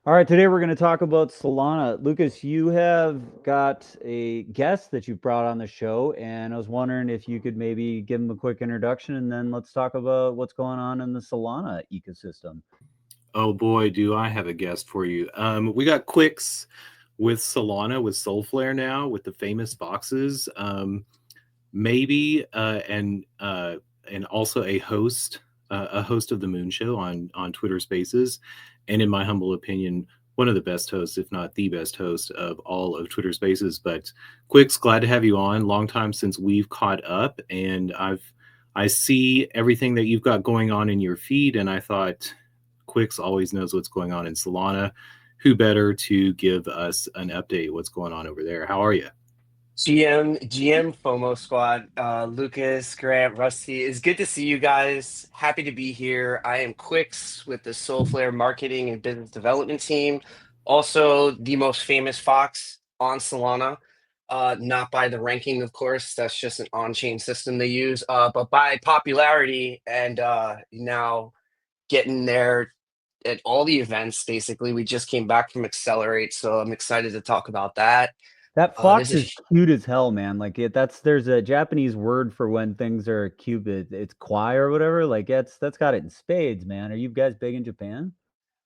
All right, today we're going to talk about Solana. Lucas, you have got a guest that you've brought on the show, and I was wondering if you could maybe give him a quick introduction, and then let's talk about what's going on in the Solana ecosystem. Oh boy, do I have a guest for you. We got Quicks with Solana, with Solflare now, with the famous boxes. Maybe and also a host of the Moon Show on Twitter Spaces, and in my humble opinion, one of the best hosts, if not the best host of all of Twitter Spaces. But Quicks, glad to have you on. Long time since we've caught up, and I see everything that you've got going on in your feed, and I thought Quicks always knows what's going on in Solana. Who better to give us an update? What's going on over there? How are you? GM FOMO squad, Lucas, Grant, Rusty. It's good to see you guys. Happy to be here. I am Quicks with the Solflare marketing and business development team. Also, the most famous Fox on Solana. Not by the ranking, of course. That's just an on-chain system they use. But by popularity and now getting there at all the events. Basically, we just came back from Accelerate, so I'm excited to talk about that. That There's fox a is cute as hell, man. Like that's there's a Japanese word for when things are cute. It's kwai or whatever. Like that's got it in spades, man. Are you guys big in Japan?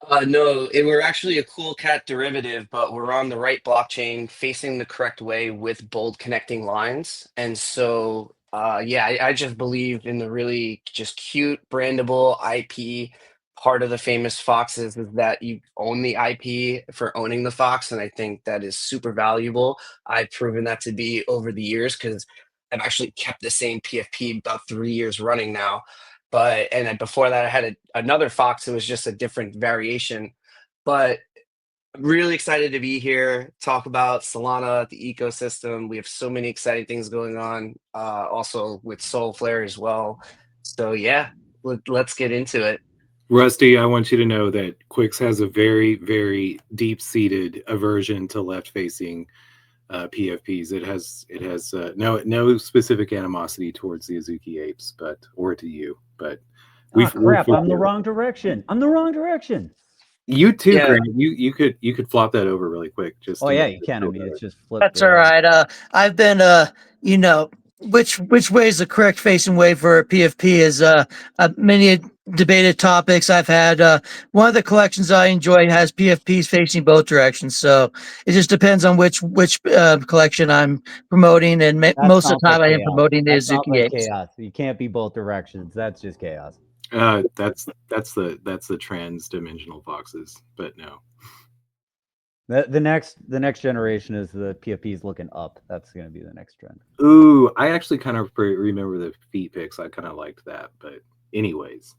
No, we're actually a cool cat derivative, but we're on the right blockchain, facing the correct way with bold connecting lines. And so, yeah, I just believe in the really just cute, brandable IP. Part of the famous foxes is that you own the IP for owning the fox, and I think that is super valuable. I've proven that to be over the years because I've actually kept the same PFP about 3 years running now. But and then before that I had another fox. It was just a different variation. But I'm really excited to be here, talk about Solana, the ecosystem. We have so many exciting things going on, also with Solflare as well. So yeah, let's get into it. Rusty, I want you to know that Quicks has a very, very deep-seated aversion to left-facing PFPs. It has no specific animosity towards the Azuki apes, but or to you, but Oh we're crap, I'm the familiar. wrong direction. I'm the wrong direction. You too, Yeah, Grant. You could flop that over really quick just Oh to yeah, make you it can. I feel mean, it's better. just flipped That's right all over. right. I've been you know, which way is the correct facing way for a PFP is many debated topics I've had. One of the collections I enjoy has PFPs facing both directions, so it just depends on which collection I'm promoting, and That most of sounds the time like I am chaos. promoting the That sounds Azuki like apes. chaos. You can't be both directions. That's just chaos. That's the trans-dimensional foxes, but no. The next generation is the PFPs looking up. That's going to be the next trend. Ooh, I actually kind of remember the feet pics. I kind of liked that, but anyways,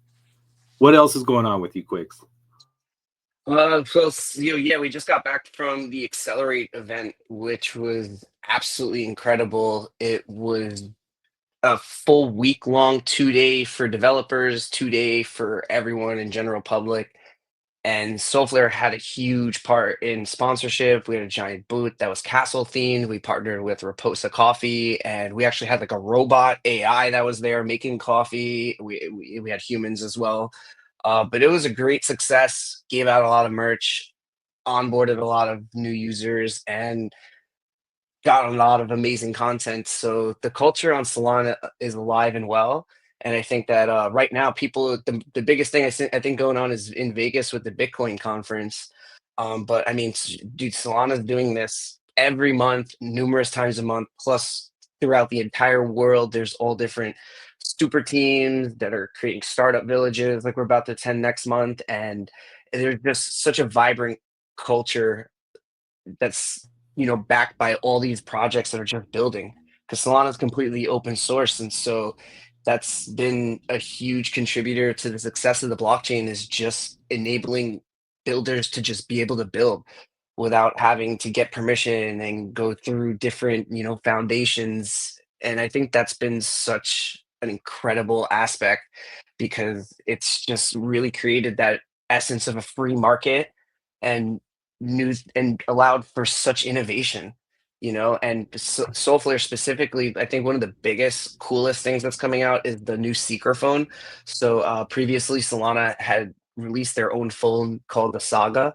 what else is going on with you, Quicks? yeah, we just got back from the Accelerate event, which was absolutely incredible. It was a full week long 2 day for developers, 2 day for everyone in general public. And Solflare had a huge part in sponsorship. We had a giant booth that was castle themed. We partnered with Raposa Coffee, and we actually had like a robot AI that was there making coffee. We had humans as well. But it was a great success. Gave out a lot of merch, onboarded a lot of new users, and got a lot of amazing content. So the culture on Solana is alive and well. And I think that right now, the biggest thing I think going on is in Vegas with the Bitcoin conference. But I mean, dude, Solana's doing this every month, numerous times a month, plus throughout the entire world. There's all different super teams that are creating startup villages, like we're about to attend next month. And there's just such a vibrant culture that's backed by all these projects that are just building, because Solana is completely open source. And so that's been a huge contributor to the success of the blockchain, is just enabling builders to just be able to build without having to get permission and go through different foundations. And I think that's been such an incredible aspect, because it's just really created that essence of a free market, and news, and allowed for such innovation. And Soulflare specifically, I think one of the biggest, coolest things that's coming out is the new Seeker phone. So previously, Solana had released their own phone called the Saga,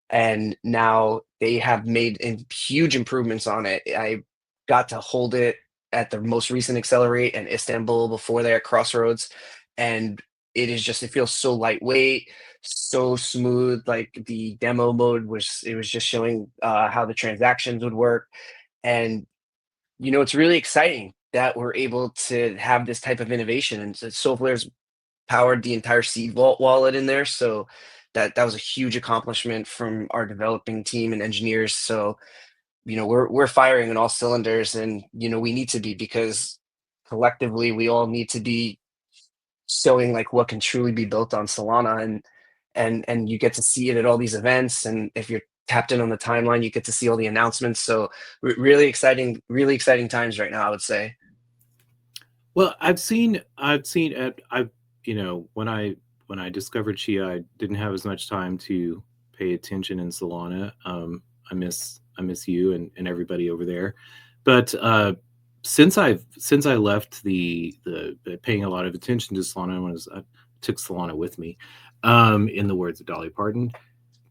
and now they have made huge improvements on it. I got to hold it at the most recent Accelerate and Istanbul before there at Crossroads, and it feels so lightweight, so smooth. Like the demo mode was just showing how the transactions would work, and it's really exciting that we're able to have this type of innovation. And so Solflare's powered the entire seed vault wallet in there, so that was a huge accomplishment from our developing team and engineers. So we're firing on all cylinders, and we need to be, because collectively we all need to be showing like what can truly be built on Solana, and you get to see it at all these events, and if you're tapped in on the timeline, you get to see all the announcements. So really exciting times right now, I would say. Well, I've when I discovered Chia, I didn't have as much time to pay attention in Solana. I miss you and everybody over there, but since I left the paying a lot of attention to Solana, I took Solana with me, in the words of Dolly Parton.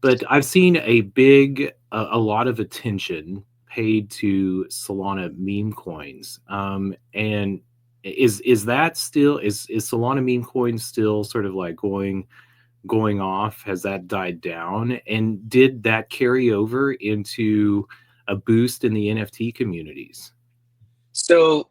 But I've seen a lot of attention paid to Solana meme coins, and is that still is Solana meme coins still sort of like going off? Has that died down, and did that carry over into a boost in the NFT communities? So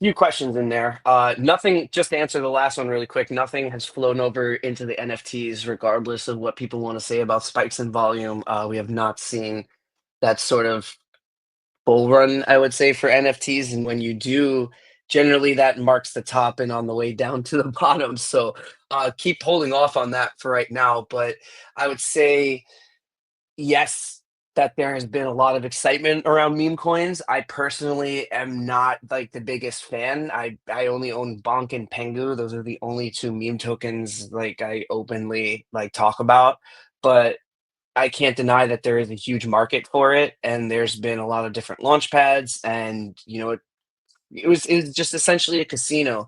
few questions in there. Nothing, just to answer the last one really quick, nothing has flown over into the NFTs, regardless of what people want to say about spikes in volume. We have not seen that sort of bull run, I would say, for NFTs. And when you do, generally that marks the top and on the way down to the bottom. So keep holding off on that for right now. But I would say, yes, that there has been a lot of excitement around meme coins. I personally am not like the biggest fan. I only own Bonk and Pengu. Those are the only two meme tokens like I openly like talk about. But I can't deny that there is a huge market for it, and there's been a lot of different launch pads, and it was just essentially a casino.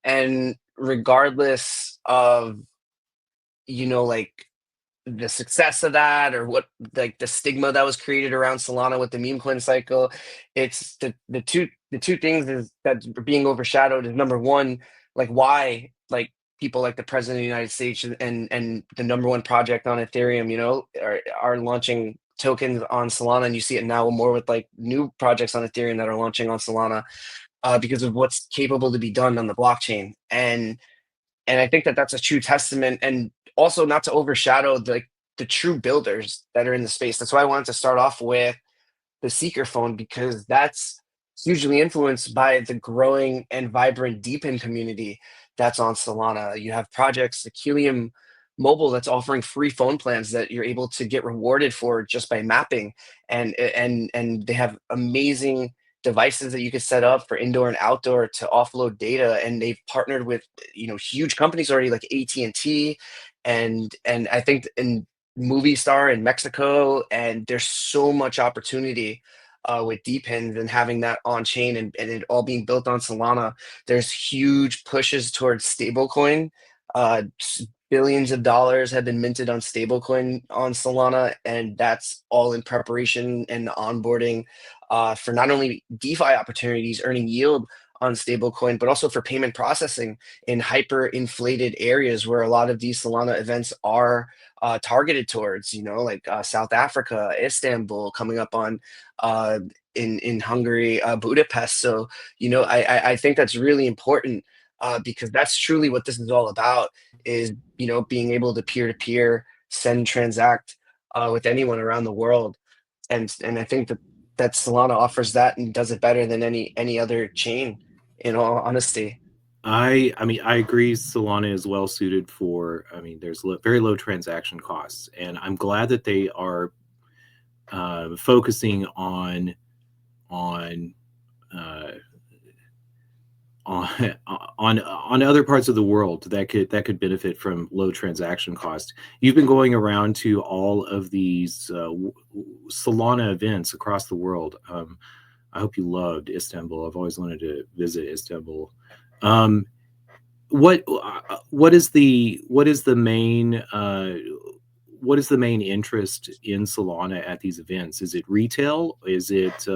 And regardless of like the success of that, or what, like the stigma that was created around Solana with the meme coin cycle, it's the two things is that's being overshadowed is, number one, like why like people like the president of the United States and the number one project on Ethereum, are launching tokens on Solana, and you see it now more with like new projects on Ethereum that are launching on Solana, because of what's capable to be done on the blockchain. And I think that that's a true testament, and also not to overshadow the true builders that are in the space. That's why I wanted to start off with the Seeker phone, because that's hugely influenced by the growing and vibrant DeepIn community that's on Solana. You have projects like Helium Mobile that's offering free phone plans that you're able to get rewarded for just by mapping, and they have amazing devices that you could set up for indoor and outdoor to offload data, and they've partnered with huge companies already like AT&T, and I think in movie star in Mexico. And there's so much opportunity with DeepIn and having that on chain, and it all being built on Solana. There's huge pushes towards stablecoin. Billions of dollars have been minted on stablecoin on Solana, and that's all in preparation and onboarding for not only DeFi opportunities, earning yield on stablecoin, but also for payment processing in hyper inflated areas where a lot of these Solana events are targeted towards, like South Africa, Istanbul, coming up on in Hungary, Budapest. So, I think that's really important, because that's truly what this is all about, is, being able to peer-to-peer send, transact with anyone around the world. And I think that Solana offers that and does it better than any other chain, in all honesty. I mean, I agree. Solana is well suited for. I mean, there's very low transaction costs, and I'm glad that they are focusing on uh, on other parts of the world that could benefit from low transaction cost. You've been going around to all of these Solana events across the world. I hope you loved Istanbul. I've always wanted to visit Istanbul. What is the main what is the main interest in Solana at these events? Is it retail? Is it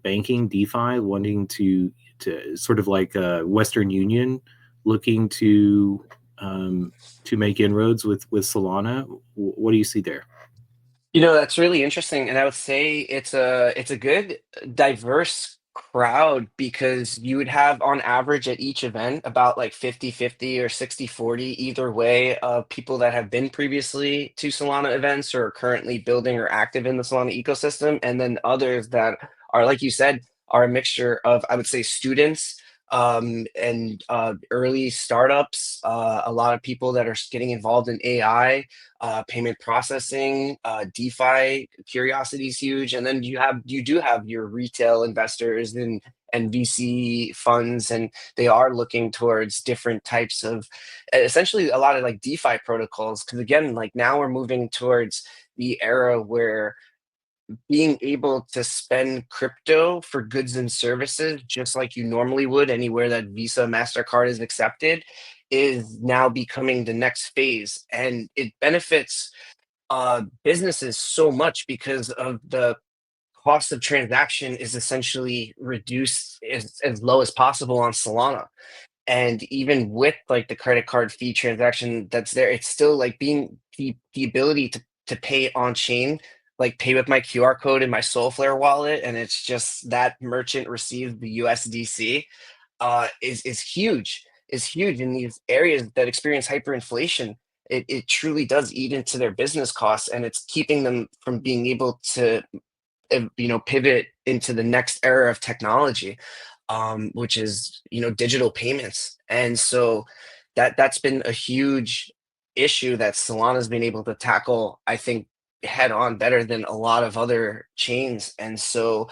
banking, DeFi, wanting to sort of like Western Union looking to make inroads with Solana? What do you see there? That's really interesting, and I would say it's a good diverse crowd because you would have on average at each event about like 50-50 or 60-40 either way of people that have been previously to Solana events or are currently building or active in the Solana ecosystem, and then others that are, like you said, are a mixture of, I would say, students and early startups, a lot of people that are getting involved in AI, payment processing, DeFi curiosity is huge, and then you do have your retail investors and VC funds, and they are looking towards different types of, essentially a lot of like DeFi protocols. Because again, like now we're moving towards the era where being able to spend crypto for goods and services just like you normally would anywhere that Visa, MasterCard is accepted is now becoming the next phase. And it benefits businesses so much because of the cost of transaction is essentially reduced as low as possible on Solana. And even with like the credit card fee transaction that's there, it's still like being the ability to pay on chain, like pay with my QR code in my Solflare wallet, and it's just that merchant receives the USDC, is huge. Is huge in these areas that experience hyperinflation. It truly does eat into their business costs, and it's keeping them from being able to pivot into the next era of technology, which is digital payments. And so that's been a huge issue that Solana's been able to tackle, I think, head on better than a lot of other chains. And so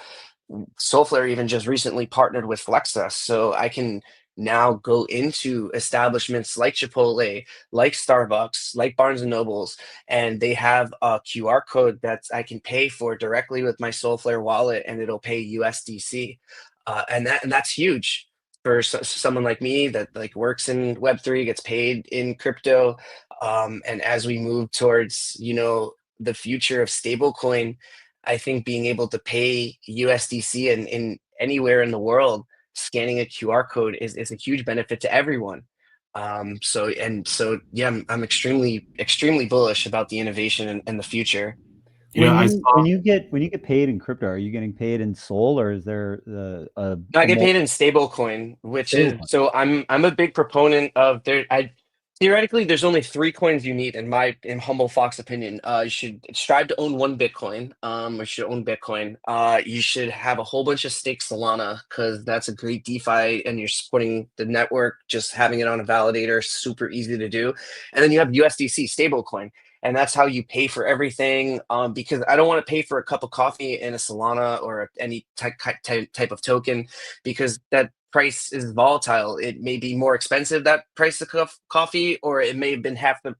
Solflare even just recently partnered with Flexa, so I can now go into establishments like Chipotle, like Starbucks, like Barnes and Nobles, and they have a QR code that I can pay for directly with my Solflare wallet, and it'll pay USDC, and that's huge for someone like me that like works in Web3, gets paid in crypto, and as we move towards the future of stablecoin, I think being able to pay USDC in anywhere in the world, scanning a QR code is a huge benefit to everyone. So yeah, I'm extremely bullish about the innovation and the future. When you get paid in crypto, are you getting paid in Sol, or is there I get paid in stablecoin, which is Stablecoin. so I'm a big proponent of there. I theoretically there's only three coins you need in humble Fox opinion. You should strive to own one Bitcoin. Or you should own Bitcoin. You should have a whole bunch of stake Solana because that's a great DeFi and you're supporting the network. Just having it on a validator, super easy to do. And then you have USDC stablecoin, and that's how you pay for everything. Because I don't want to pay for a cup of coffee in a Solana or any type of token, because that price is volatile. It may be more expensive, that price of coffee, or it may have been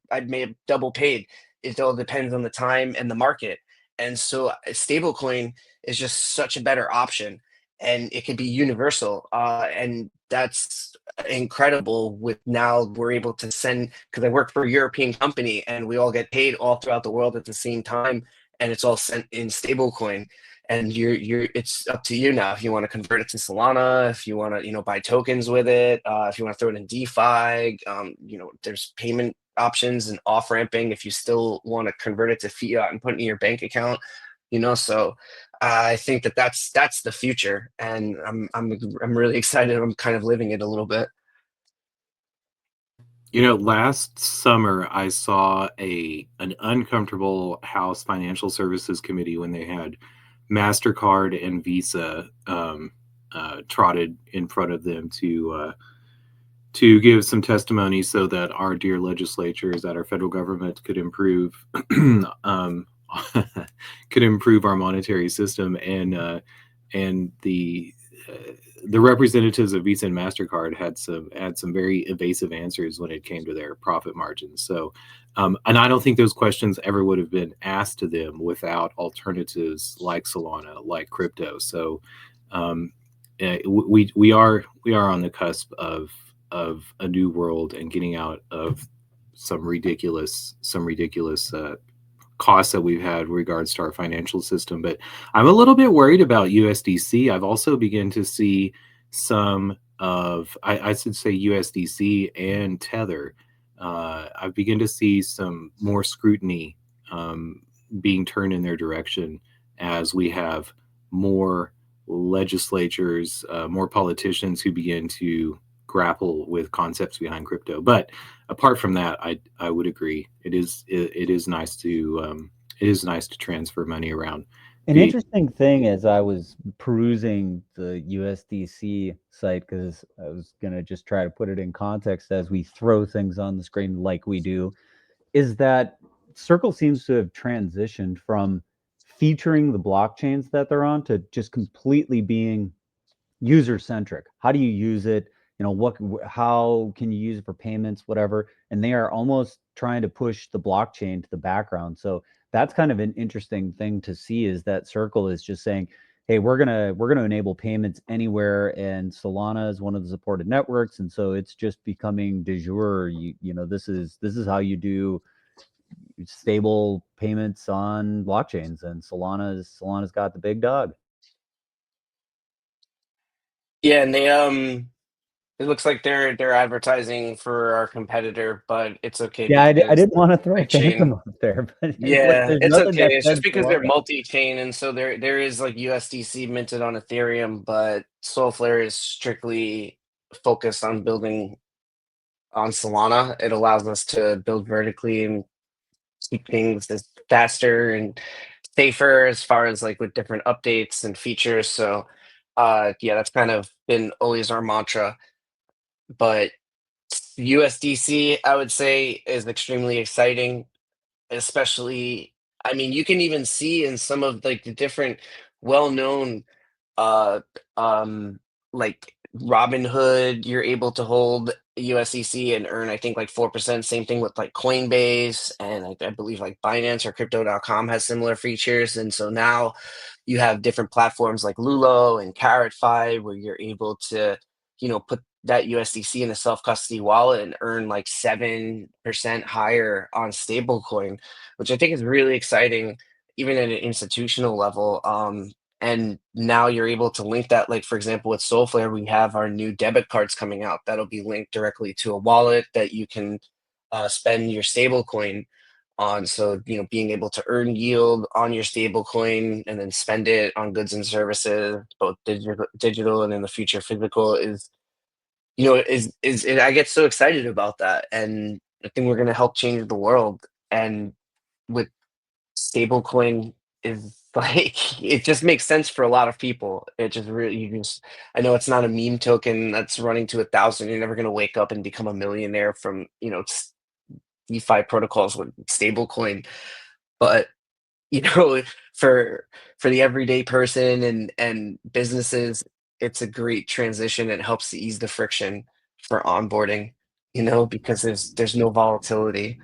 I may have double paid. It all depends on the time and the market. And so stablecoin is just such a better option, and it could be universal. And that's incredible. With now we're able to send, because I work for a European company and we all get paid all throughout the world at the same time, and it's all sent in stablecoin. And it's up to you now if you want to convert it to Solana, if you want to buy tokens with it, if you want to throw it in DeFi. There's payment options and off ramping if you still want to convert it to fiat and put it in your bank account. So I think that's the future, and I'm really excited. I'm kind of living it a little bit. Last summer I saw an uncomfortable House Financial Services Committee when they had MasterCard and Visa trotted in front of them to give some testimony so that our dear legislatures, that our federal government could improve could improve our monetary system. And the representatives of Visa and MasterCard had some very evasive answers when it came to their profit margins. So, and I don't think those questions ever would have been asked to them without alternatives like Solana, like crypto. So, we are on the cusp of a new world and getting out of some ridiculous costs that we've had regards to our financial system. But I'm a little bit worried about USDC. I've also begun to see some of, I should say USDC and Tether. I've begun to see some more scrutiny being turned in their direction as we have more legislatures, more politicians who begin to grapple with concepts behind crypto. But apart from that, I would agree. It is nice to transfer money around. An interesting thing as I was perusing the USDC site, because I was going to just try to put it in context as we throw things on the screen like we do, is that Circle seems to have transitioned from featuring the blockchains that they're on to just completely being user centric. How do you use it? You know, how can you use it for payments, whatever? And they are almost trying to push the blockchain to the background. So that's kind of an interesting thing to see, is that Circle is just saying, hey, we're gonna enable payments anywhere, and Solana is one of the supported networks, and so it's just becoming de jour. You know, this is how you do stable payments on blockchains, and Solana's got the big dog. Yeah, and they it looks like they're advertising for our competitor, but it's okay Yeah, I because didn't want to throw chain. Phantom up there, but it's like Yeah, there's it's nothing okay. that It's just says because they're Solana. multi-chain, and so there is like USDC minted on Ethereum, but Solflare is strictly focused on building on Solana. It allows us to build vertically and keep things as faster and safer as far as like with different updates and features. So yeah, that's kind of been always our mantra. But USDC, I would say, is extremely exciting, especially, I mean, you can even see in some of like the different well-known uh um like Robinhood, you're able to hold USDC and earn I think like 4%. Same thing with like Coinbase, and I believe like Binance or crypto.com has similar features. And so now you have different platforms like Lulo and CarrotFi where you're able to, put that USDC in a self-custody wallet and earn like 7% higher on stablecoin, which I think is really exciting, even at an institutional level. And now you're able to link that, like for example, with Solflare, we have our new debit cards coming out that'll be linked directly to a wallet that you can spend your stablecoin on. So, being able to earn yield on your stablecoin and then spend it on goods and services, both digital and in the future physical, I get so excited about that, and I think we're going to help change the world. And with stablecoin is like it just makes sense for a lot of people. It just really I know it's not a meme token that's running to 1,000. You're never going to wake up and become a millionaire from DeFi protocols with stablecoin, but you know, for the everyday person and businesses, it's a great transition. It helps to ease the friction for onboarding, because there's no volatility.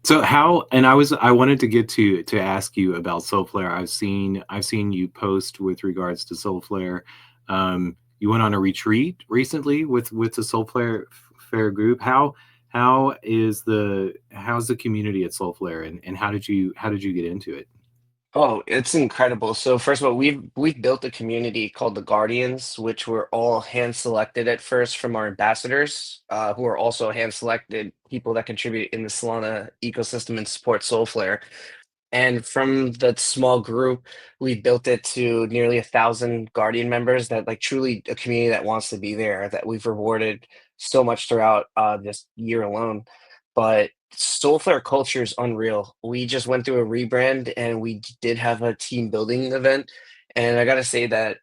So how, and I wanted to get to ask you about Solflare. I've seen you post with regards to Solflare. You went on a retreat recently with the Solflare Fair group. How's the community at Solflare, and how did you get into it? Oh, it's incredible. So first of all, we've built a community called the Guardians, which were all hand selected at first from our ambassadors, who are also hand selected people that contribute in the Solana ecosystem and support Solflare. And from that small group, we built it to nearly 1,000 Guardian members, that like truly a community that wants to be there, that we've rewarded so much throughout this year alone. But Soulflare culture is unreal. We just went through a rebrand and we did have a team building event. And I gotta say that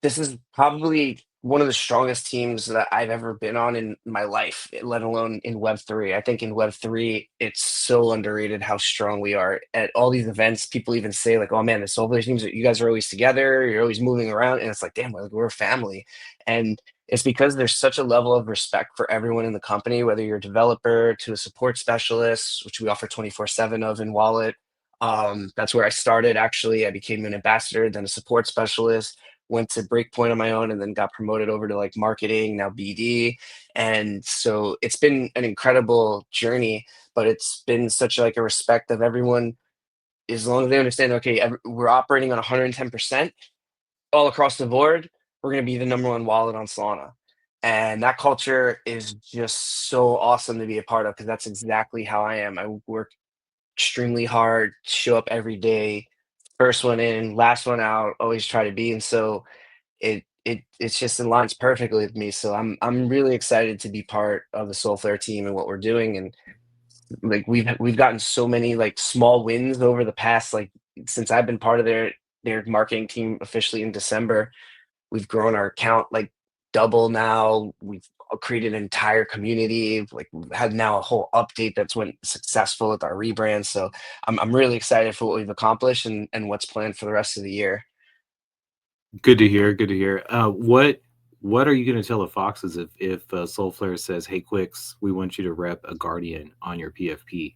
this is probably one of the strongest teams that I've ever been on in my life, let alone in Web3. I think in Web3, it's so underrated how strong we are. At all these events, people even say, like, oh man, the Soulflare teams, you guys are always together, you're always moving around. And it's like, damn, we're a family. And it's because there's such a level of respect for everyone in the company, whether you're a developer to a support specialist, which we offer 24/7 of in Wallet. That's where I started, actually. I became an ambassador, then a support specialist. went to Breakpoint on my own and then got promoted over to like marketing, now BD. And so it's been an incredible journey, but it's been such like a respect of everyone, as long as they understand, okay, we're operating on 110% all across the board, we're going to be the number one wallet on Solana. And that culture is just so awesome to be a part of, because that's exactly how I am. I work extremely hard, show up every day, first one in, last one out, always try to be. And so it's just aligns perfectly with me. So I'm really excited to be part of the Solflare team and what we're doing. And like we've gotten so many like small wins over the past, like since I've been part of their marketing team officially in December. We've grown our account like double now. We've created an entire community. Like we've had now a whole update that's went successful with our rebrand. So I'm really excited for what we've accomplished and what's planned for the rest of the year. Good to hear. Good to hear. What are you going to tell the Foxes if Solflare says, "Hey, Quicks, we want you to rep a Guardian on your PFP"?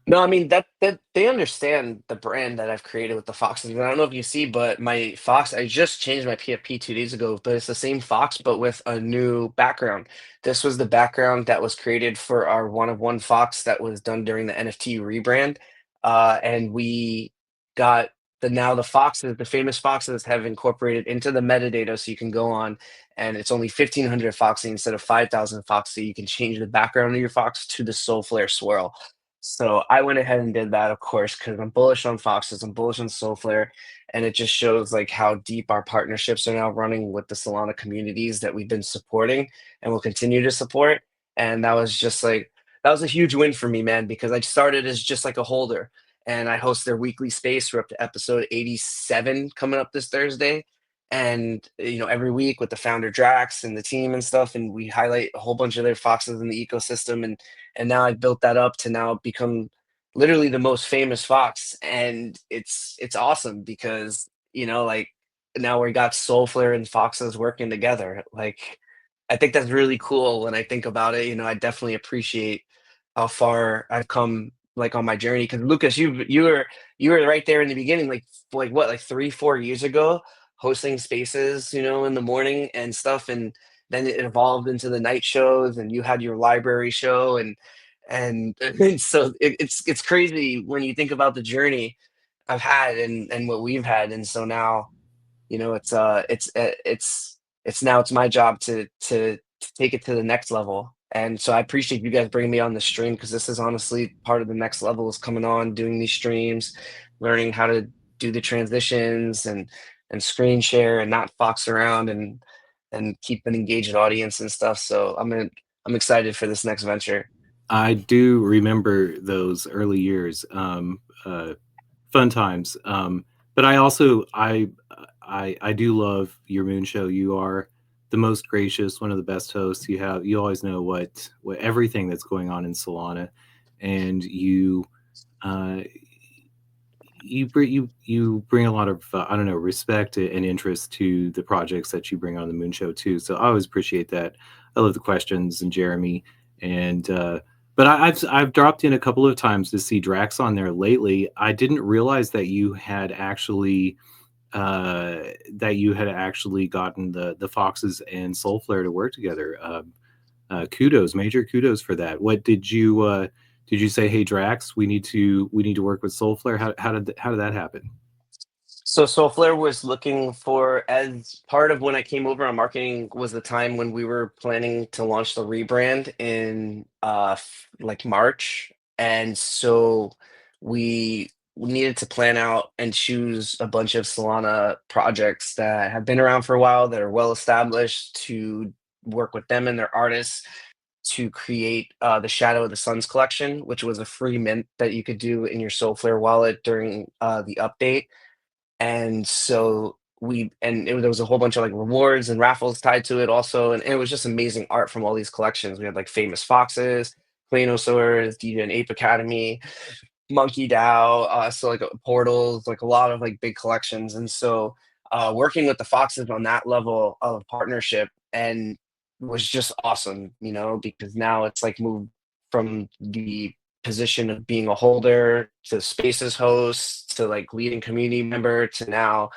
No, I mean that they understand the brand that I've created with the Foxes. And I don't know if you see, but my Fox, I just changed my PFP 2 days ago, but it's the same Fox, but with a new background. This was the background that was created for our one of one Fox that was done during the NFT rebrand. And we got now the Foxes, the famous Foxes have incorporated into the metadata, so you can go on and it's only 1,500 Foxy instead of 5,000 Foxy. You can change the background of your Fox to the Solflare swirl. So I went ahead and did that, of course, because I'm bullish on Foxes, I'm bullish on Solflare, and it just shows like how deep our partnerships are now running with the Solana communities that we've been supporting and will continue to support. And that was just like that was a huge win for me, man, because I started as just like a holder, and I host their weekly space. We're up to episode 87 coming up this Thursday. And every week with the founder Drax and the team and stuff, and we highlight a whole bunch of their Foxes in the ecosystem. And now I've built that up to now become literally the most famous Fox. And it's awesome because like now we got Solflare and Foxes working together. Like I think that's really cool when I think about it. I definitely appreciate how far I've come like on my journey. Because Lucas, you were right there in the beginning, like what, like 3-4 years ago, hosting spaces, in the morning and stuff. And then it evolved into the night shows, and you had your library show, and so it's crazy when you think about the journey I've had and what we've had. And so now, it's now it's my job to take it to the next level. And so I appreciate you guys bringing me on the stream, because this is honestly part of the next level, is coming on, doing these streams, learning how to do the transitions and screen share and not fox around and keep an engaged audience and stuff. So I'm excited for this next venture. I do remember those early years, fun times. But I also I do love your Moon Show. You are the most gracious, one of the best hosts. You always know what everything that's going on in Solana, and you bring a lot of I don't know, respect and interest to the projects that you bring on the Moon Show too. So I always appreciate that. I love the questions and Jeremy and. But I've dropped in a couple of times to see Drax on there lately. I didn't realize that you had actually gotten the Foxes and Solflare to work together. Major kudos for that. What did you say? Hey Drax, we need to work with Solflare. How did that happen? So Solflare was looking for, as part of when I came over on marketing, was the time when we were planning to launch the rebrand in like March. And so we needed to plan out and choose a bunch of Solana projects that have been around for a while, that are well established, to work with them and their artists to create the Shadow of the Suns collection, which was a free mint that you could do in your Solflare wallet during the update. And so there was a whole bunch of like rewards and raffles tied to it also, and it was just amazing art from all these collections. We had like famous Foxes, Planosaurs, DJ and Ape Academy, Monkey DAO, so like portals, like a lot of like big collections. And so working with the Foxes on that level of partnership and was just awesome, because now it's like moved from the position of being a holder to spaces host to like leading community member to now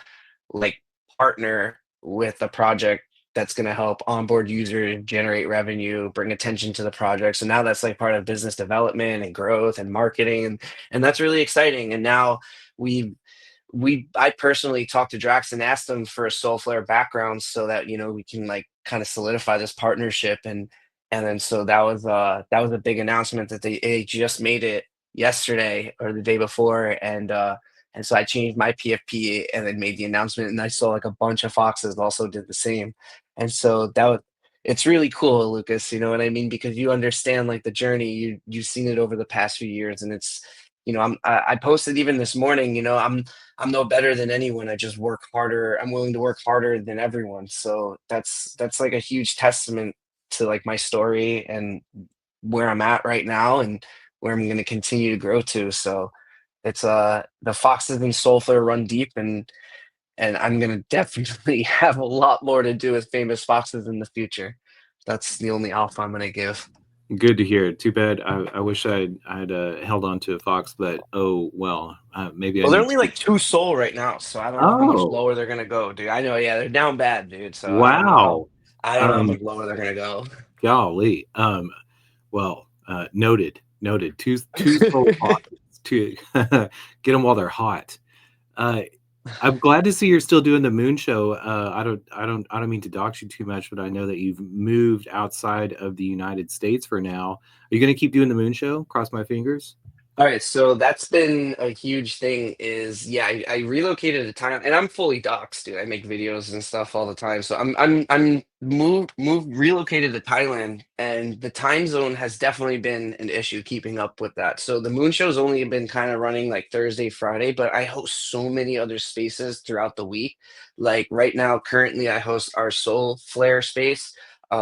like partner with a project that's going to help onboard users, generate revenue, bring attention to the project. So now that's like part of business development and growth and marketing, and that's really exciting. And now we I personally talked to Drax and asked him for a Solflare background so that we can like kind of solidify this partnership. And then so that was a big announcement that they just made it yesterday or the day before. And so I changed my PFP and then made the announcement, and I saw like a bunch of Foxes also did the same. And so it's really cool, Lucas, you know what I mean? Because you understand like the journey, you've seen it over the past few years, and it's I posted even this morning, I'm no better than anyone. I just work harder. I'm willing to work harder than everyone. So that's like a huge testament to like my story and where I'm at right now and where I'm going to continue to grow to. So it's the Foxes and Solflare run deep, and I'm going to definitely have a lot more to do with famous Foxes in the future. That's the only alpha I'm going to give. Good to hear. Too bad. I wish I'd held on to a Fox, but oh well. Maybe I Well, they're need only to. like 2 Sol right now, so I don't know how much Oh lower they're gonna go, dude. I know, yeah, they're down bad, dude. So wow. I don't know how much lower they're gonna go. Golly. Well, noted. Two soul Foxes to get them while they're hot. I'm glad to see you're still doing the moon show. I don't mean to dox you too much, but I know that you've moved outside of the United States for now. Are you going to keep doing the moon show? Cross my fingers. All right, so that's been a huge thing. Is yeah, I relocated to Thailand, and I'm fully doxxed, dude. I make videos and stuff all the time. So I'm moved relocated to Thailand, and the time zone has definitely been an issue keeping up with that. So the moon show's only been kind of running like Thursday, Friday, but I host so many other spaces throughout the week. Like right now, currently I host our Soul Flare space.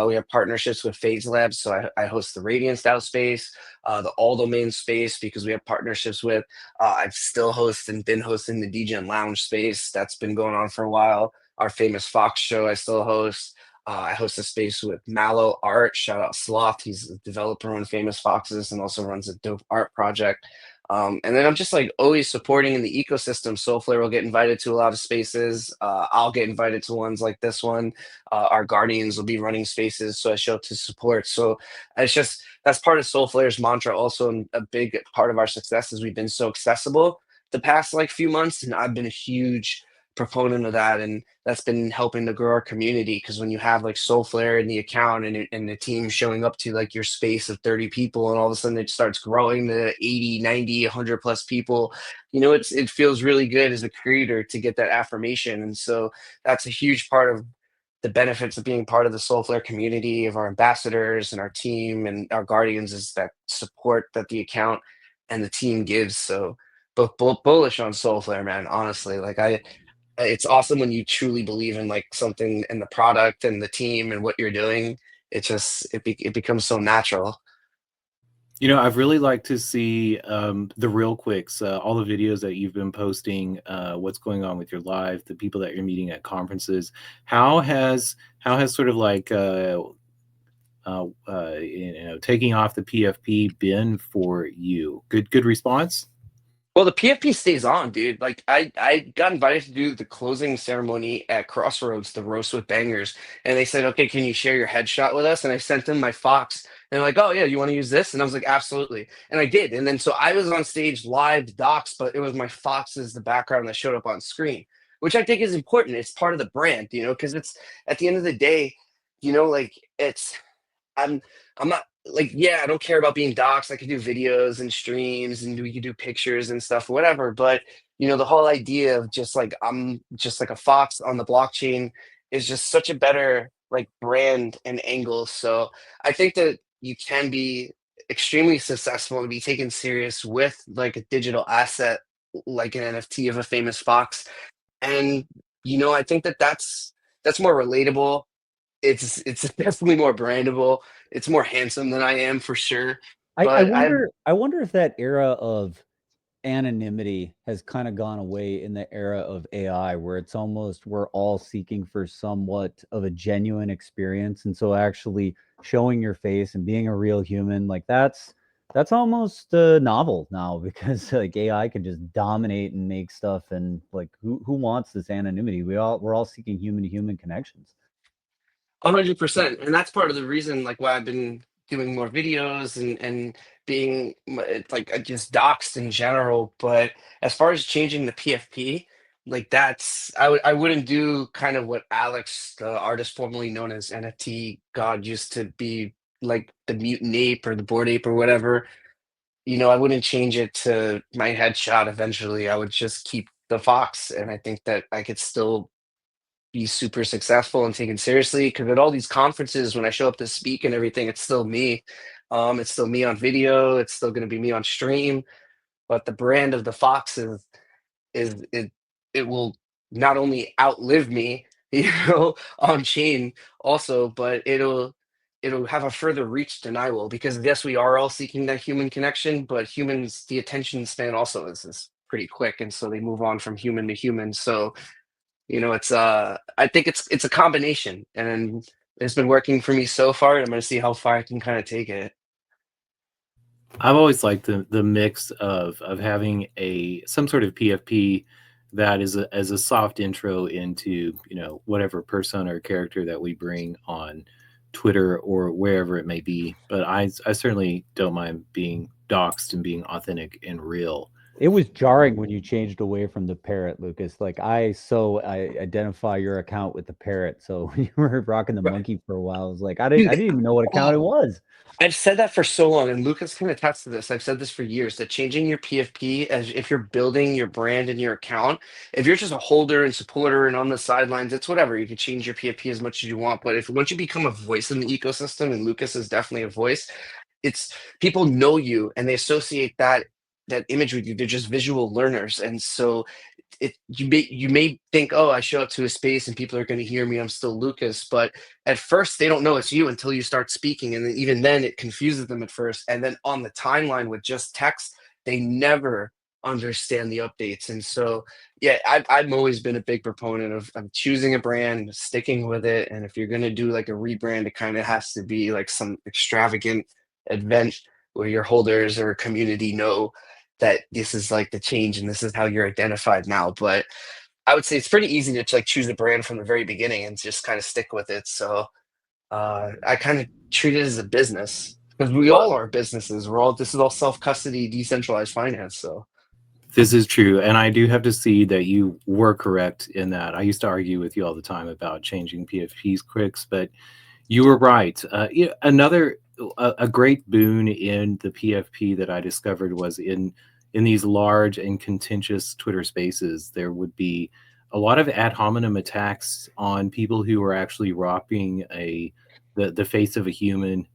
We have partnerships with Phase Labs, so I host the Radiant Style space, the All Domain space because we have partnerships with. I've still hosted and been hosting the DJ and Lounge space that's been going on for a while. Our famous Fox show I still host. I host a space with Mallow Art. Shout out Sloth. He's a developer on Famous Foxes and also runs a dope art project. And then I'm just like always supporting in the ecosystem. Solflare will get invited to a lot of spaces. I'll get invited to ones like this one. Our Guardians will be running spaces, so I show up to support. So it's just that's part of Solflare's mantra. Also, and a big part of our success is we've been so accessible the past like few months, and I've been a huge proponent of that, and that's been helping to grow our community. Because when you have like Solflare in the account and the team showing up to like your space of 30 people, and all of a sudden it starts growing to 80, 90, 100 plus people, it feels really good as a creator to get that affirmation. And so that's a huge part of the benefits of being part of the Solflare community, of our ambassadors and our team and our guardians, is that support that the account and the team gives. So, but bullish on Solflare, man. Honestly, like it's awesome when you truly believe in like something and the product and the team and what you're doing. It becomes so natural. I've really liked to see the real quicks, all the videos that you've been posting, what's going on with your live, the people that you're meeting at conferences. How has sort of like taking off the PFP been for you? Good response. Well, the PFP stays on, dude. Like I got invited to do the closing ceremony at Crossroads, the roast with bangers, and they said, "Okay, can you share your headshot with us?" And I sent them my Fox, and they're like, "Oh yeah, you want to use this?" And I was like, "Absolutely," and I did. And then so I was on stage live docs, but it was my Fox as the background that showed up on screen, which I think is important. It's part of the brand, because it's at the end of the day, like I'm I'm not like, yeah, I don't care about being doxxed. I could do videos and streams and we could do pictures and stuff, whatever. But the whole idea of just like I'm just like a fox on the blockchain is just such a better like brand and angle. So I think that you can be extremely successful and be taken serious with like a digital asset like an NFT of a famous fox. And I think that that's more relatable. It's definitely more brandable. It's more handsome than I am for sure. I But I've wonder if that era of anonymity has kind of gone away in the era of AI, where it's almost we're all seeking for somewhat of a genuine experience. And so actually showing your face and being a real human, like That's almost novel now because like AI can just dominate and make stuff, and like who wants this anonymity? We're all seeking human to human connections. 100%, and that's part of the reason, like, why I've been doing more videos and being like just doxxed in general. But as far as changing the PFP, like that's I wouldn't do kind of what Alex, the artist formerly known as NFT God, used to be, like the mutant ape or the board ape or whatever. I wouldn't change it to my headshot. Eventually, I would just keep the fox, and I think that I could still be super successful and taken seriously, because at all these conferences when I show up to speak and everything, it's still me. It's still me on video, it's still going to be me on stream, but the brand of the fox is it will not only outlive me, on chain also, but it'll have a further reach than I will, because yes, we are all seeking that human connection, but humans, the attention span also is pretty quick, and so they move on from human to human. So it's I think it's a combination, and it's been working for me so far, and I'm gonna see how far I can kind of take it. I've always liked the mix of having some sort of PFP that is as a soft intro into whatever persona or character that we bring on Twitter or wherever it may be. But I certainly don't mind being doxxed and being authentic and real. It was jarring when you changed away from the parrot, Lucas. Like I identify your account with the parrot. So when you were rocking the Right. monkey for a while, I was like, I Dude, didn't even know what account it oh, was. I've said that for so long, and Lucas can attest to this. I've said this for years, that changing your PFP, as if you're building your brand and your account, if you're just a holder and supporter and on the sidelines, it's whatever. You can change your PFP as much as you want. But if once you become a voice in the ecosystem, and Lucas is definitely a voice, it's people know you and they associate that image with you. They're just visual learners, and so you may think, oh, I show up to a space and people are going to hear me, I'm still Lucas, but at first they don't know it's you until you start speaking, and then, even then it confuses them at first, and then on the timeline with just text, they never understand the updates. And so yeah, I've always been a big proponent of choosing a brand, sticking with it, and if you're going to do like a rebrand, it kind of has to be like some extravagant event where your holders or community know that this is like the change and this is how you're identified now. But I would say it's pretty easy to like choose a brand from the very beginning and just kind of stick with it. So I kind of treat it as a business, because we Well, all are businesses. This is all self custody, decentralized finance. So this is true, and I do have to see that you were correct in that. I used to argue with you all the time about changing PFPs quicks, but you were right. Another a great boon in the PFP that I discovered was in these large and contentious Twitter spaces. There would be a lot of ad hominem attacks on people who were actually rocking the face of a human.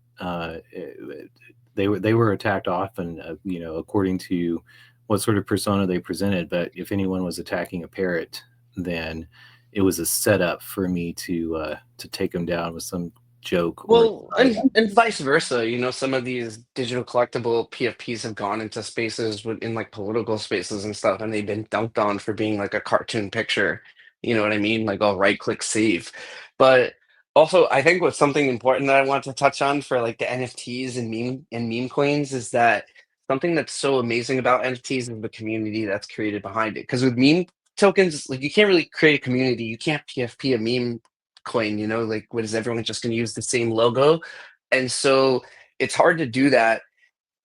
They were attacked often, according to what sort of persona they presented. But if anyone was attacking a parrot, then it was a setup for me to take them down with some joke or well, slight. and vice versa. Some of these digital collectible PFPs have gone into spaces in like political spaces and stuff, and they've been dunked on for being like a cartoon picture. You know what I mean? Like, I'll right click save. But also, I think what's something important that I want to touch on for like the NFTs and meme coins is that something that's so amazing about NFTs is the community that's created behind it. Because with meme tokens, like, you can't really create a community. You can't PFP a meme coin, like, what is everyone just going to use the same logo? And so it's hard to do that,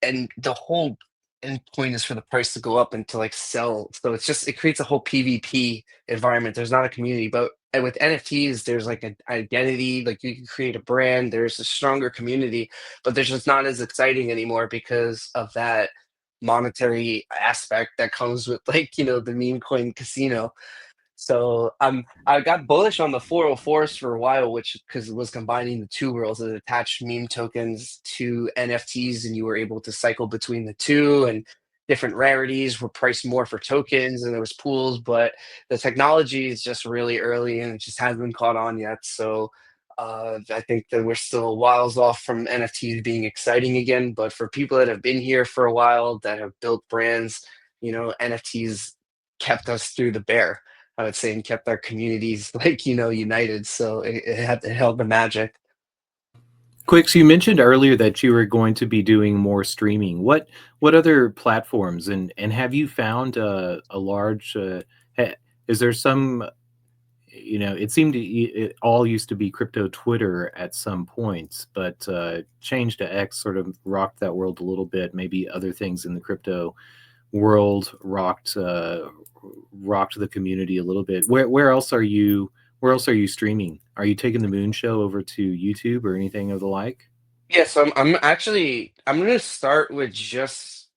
and the whole end point is for the price to go up and to like sell. So it creates a whole PvP environment. There's not a community. But and with NFTs, there's like an identity, like you can create a brand, there's a stronger community, but there's just not as exciting anymore because of that monetary aspect that comes with, like, the meme coin casino. So I got bullish on the 404s for a while, which, because it was combining the two worlds, it attached meme tokens to NFTs, and you were able to cycle between the two, and different rarities were priced more for tokens, and there was pools. But the technology is just really early, and it just hasn't been caught on yet. So I think that we're still whiles off from NFTs being exciting again. But for people that have been here for a while, that have built brands, NFTs kept us through the bear, I would say, and kept our communities like, united. So it held the magic. Quicks, you mentioned earlier that you were going to be doing more streaming. What other platforms, and have you found a large? Is there some? It seemed it all used to be crypto Twitter at some points, but change to X sort of rocked that world a little bit. Maybe other things in the crypto world rocked the community a little bit. Where else are you? Where else are you streaming? Are you taking the Moon Show over to YouTube or anything of the like? Yeah, so I'm gonna start with just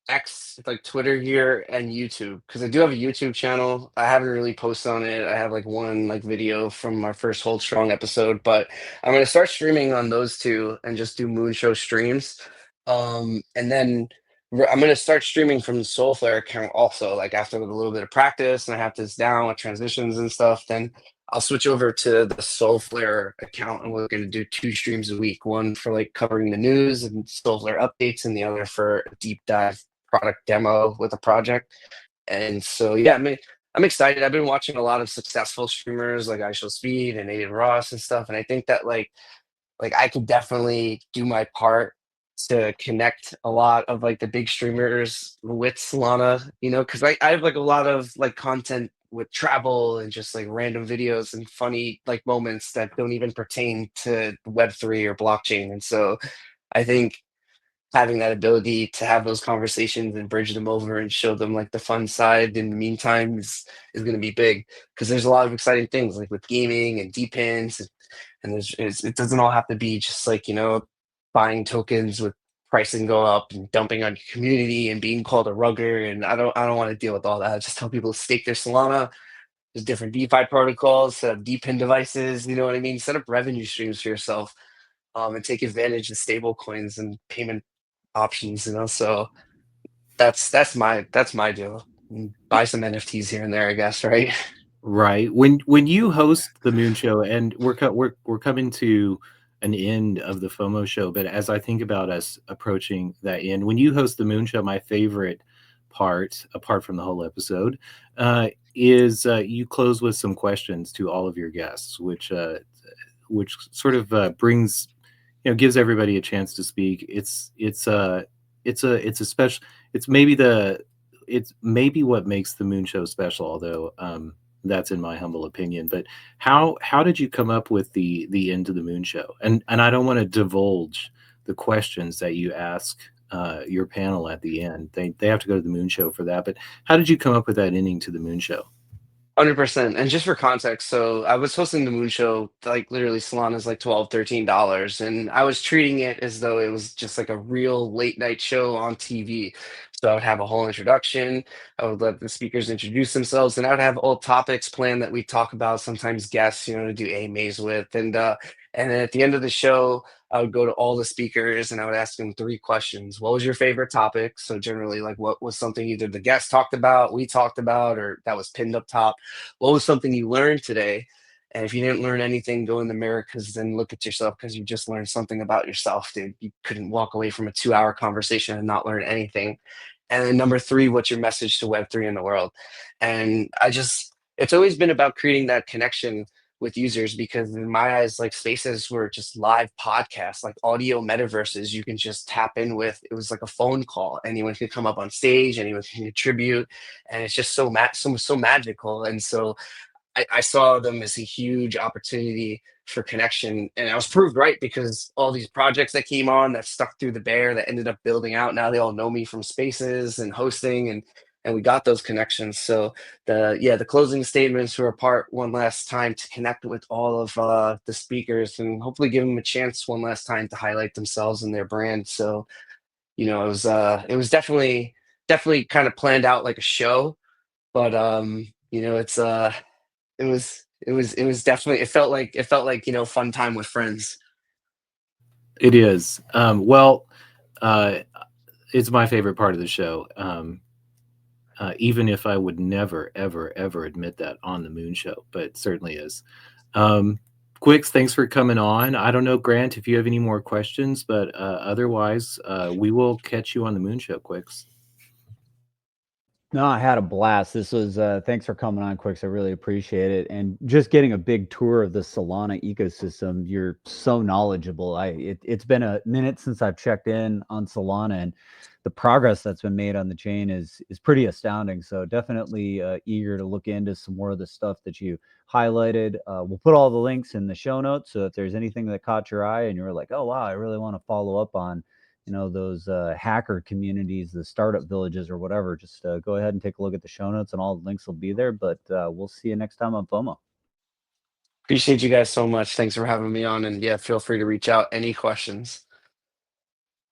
X, like Twitter here, and YouTube, because I do have a YouTube channel. I haven't really posted on it. I have like one like video from our first Hold Strong episode, but I'm gonna start streaming on those two and just do Moon Show streams. And then I'm gonna start streaming from the Solflare account also. Like after a little bit of practice and I have this down with transitions and stuff, then I'll switch over to the Solflare account and we're gonna do 2 streams a week. One for like covering the news and Solflare updates, and the other for a deep dive product demo with a project. And so yeah, I'm excited. I've been watching a lot of successful streamers like I Show Speed and Aiden Ross and stuff, and I think that like I could definitely do my part to connect a lot of like the big streamers with Solana, because I have like a lot of like content with travel and just like random videos and funny like moments that don't even pertain to Web3 or blockchain. And so I think having that ability to have those conversations and bridge them over and show them like the fun side in the meantime is going to be big, because there's a lot of exciting things like with gaming and depins, and it doesn't all have to be just like buying tokens with pricing go up and dumping on your community and being called a rugger. And I don't want to deal with all that. I just tell people to stake their Solana. There's different DeFi protocols, set up DePIN devices, you know what I mean? Set up revenue streams for yourself, and take advantage of stable coins and payment options. So that's my deal. Buy some NFTs here and there, I guess, right? Right. When you host the Moon Show, and we're coming to an end of the FOMO show, but as I think about us approaching that end, when you host the Moon Show, my favorite part, apart from the whole episode, is you close with some questions to all of your guests, which sort of brings, gives everybody a chance to speak. It's a special. It's maybe what makes the Moon Show special, although that's in my humble opinion. But how did you come up with the end of the Moon Show? And I don't want to divulge the questions that you ask your panel at the end. They have to go to the Moon Show for that. But how did you come up with that ending to the Moon Show? 100%. And just for context, so I was hosting the Moon Show, like literally Solana's like $12, $13. And I was treating it as though it was just like a real late night show on TV. So I would have a whole introduction. I would let the speakers introduce themselves, and I would have all topics planned that we talk about, sometimes guests, to do AMAs with. And then at the end of the show, I would go to all the speakers and I would ask them 3 questions. What was your favorite topic? So generally, like what was something either the guest talked about, we talked about, or that was pinned up top? What was something you learned today? And if you didn't learn anything, go in the mirror, because then look at yourself, because you just learned something about yourself, dude. You couldn't walk away from a 2-hour conversation and not learn anything. And then number 3, what's your message to Web3 in the world? And it's always been about creating that connection with users, because in my eyes, like spaces were just live podcasts, like audio metaverses you can just tap in with. It was like a phone call. Anyone could come up on stage, anyone can contribute, and it's just so magical. And so I saw them as a huge opportunity for connection. And I was proved right, because all these projects that came on that stuck through the bear that ended up building out, now they all know me from spaces and hosting, and we got those connections. So the closing statements were a part one last time to connect with all of the speakers and hopefully give them a chance one last time to highlight themselves and their brand. So it was definitely kind of planned out like a show, but it was definitely, it felt like fun time with friends. It is. Well, it's my favorite part of the show. Even if I would never, ever, ever admit that on the Moon Show, but it certainly is. Quicks, thanks for coming on. I don't know, Grant, if you have any more questions, but otherwise, we will catch you on the Moon Show, Quicks. No, I had a blast. This was thanks for coming on, Quicks. I really appreciate it. And just getting a big tour of the Solana ecosystem. You're so knowledgeable. It's been a minute since I've checked in on Solana, and the progress that's been made on the chain is pretty astounding. So definitely eager to look into some more of the stuff that you highlighted. We'll put all the links in the show notes. So if there's anything that caught your eye and you were like, oh wow, I really want to follow up on those hacker communities, the startup villages or whatever, just go ahead and take a look at the show notes and all the links will be there. But we'll see you next time on FOMO. Appreciate you guys so much. Thanks for having me on. And yeah, feel free to reach out any questions.